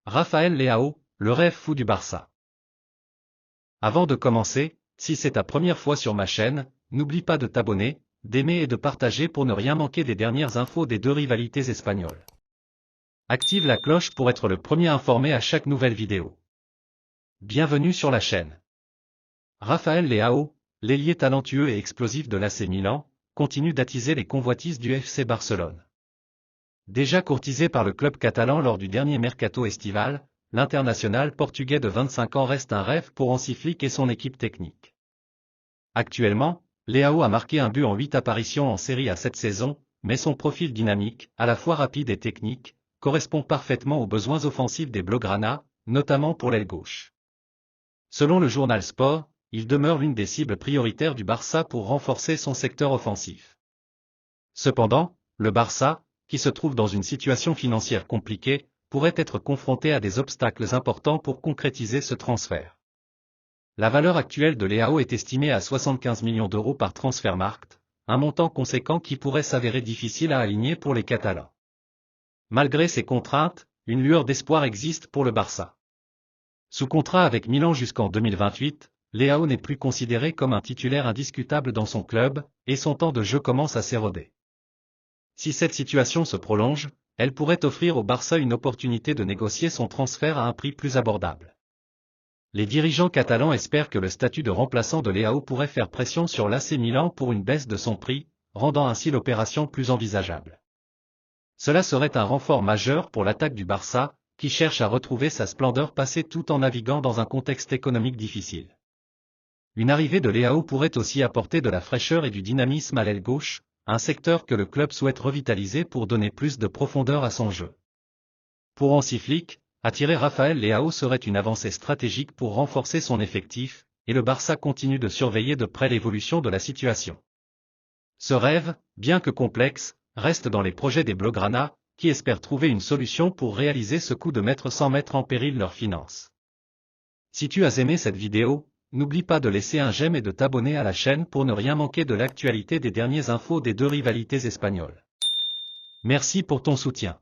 Rafael Leao, le rêve fou du Barça. Avant de commencer, si c'est ta première fois sur ma chaîne, n'oublie pas de t'abonner, d'aimer et de partager pour ne rien manquer des dernières infos des deux rivalités espagnoles. Active la cloche pour être le premier informé à chaque nouvelle vidéo. Bienvenue sur la chaîne. Rafael Leao, l'ailier talentueux et explosif de l'AC Milan, continue d'attiser les convoitises du FC Barcelone. Déjà courtisé par le club catalan lors du dernier mercato estival, l'international portugais de 25 ans reste un rêve pour Hansi Flick et son équipe technique. Actuellement, Leao a marqué un but en 8 apparitions en Serie A cette saison, mais son profil dynamique, à la fois rapide et technique, correspond parfaitement aux besoins offensifs des Blaugrana, notamment pour l'aile gauche. Selon le journal Sport, il demeure l'une des cibles prioritaires du Barça pour renforcer son secteur offensif. Cependant, le Barça, qui se trouve dans une situation financière compliquée, pourrait être confronté à des obstacles importants pour concrétiser ce transfert. La valeur actuelle de Leao est estimée à 75 millions d'euros par Transfermarkt, un montant conséquent qui pourrait s'avérer difficile à aligner pour les Catalans. Malgré ces contraintes, une lueur d'espoir existe pour le Barça. Sous contrat avec Milan jusqu'en 2028, Leao n'est plus considéré comme un titulaire indiscutable dans son club, et son temps de jeu commence à s'éroder. Si cette situation se prolonge, elle pourrait offrir au Barça une opportunité de négocier son transfert à un prix plus abordable. Les dirigeants catalans espèrent que le statut de remplaçant de Leao pourrait faire pression sur l'AC Milan pour une baisse de son prix, rendant ainsi l'opération plus envisageable. Cela serait un renfort majeur pour l'attaque du Barça, qui cherche à retrouver sa splendeur passée tout en naviguant dans un contexte économique difficile. Une arrivée de Leao pourrait aussi apporter de la fraîcheur et du dynamisme à l'aile gauche, un secteur que le club souhaite revitaliser pour donner plus de profondeur à son jeu. Pour Hansi Flick, attirer Rafael Leao serait une avancée stratégique pour renforcer son effectif, et le Barça continue de surveiller de près l'évolution de la situation. Ce rêve, bien que complexe, reste dans les projets des Blaugrana, qui espèrent trouver une solution pour réaliser ce coup de maître sans mettre en péril leurs finances. Si tu as aimé cette vidéo, n'oublie pas de laisser un j'aime et de t'abonner à la chaîne pour ne rien manquer de l'actualité des dernières infos des deux rivalités espagnoles. Merci pour ton soutien.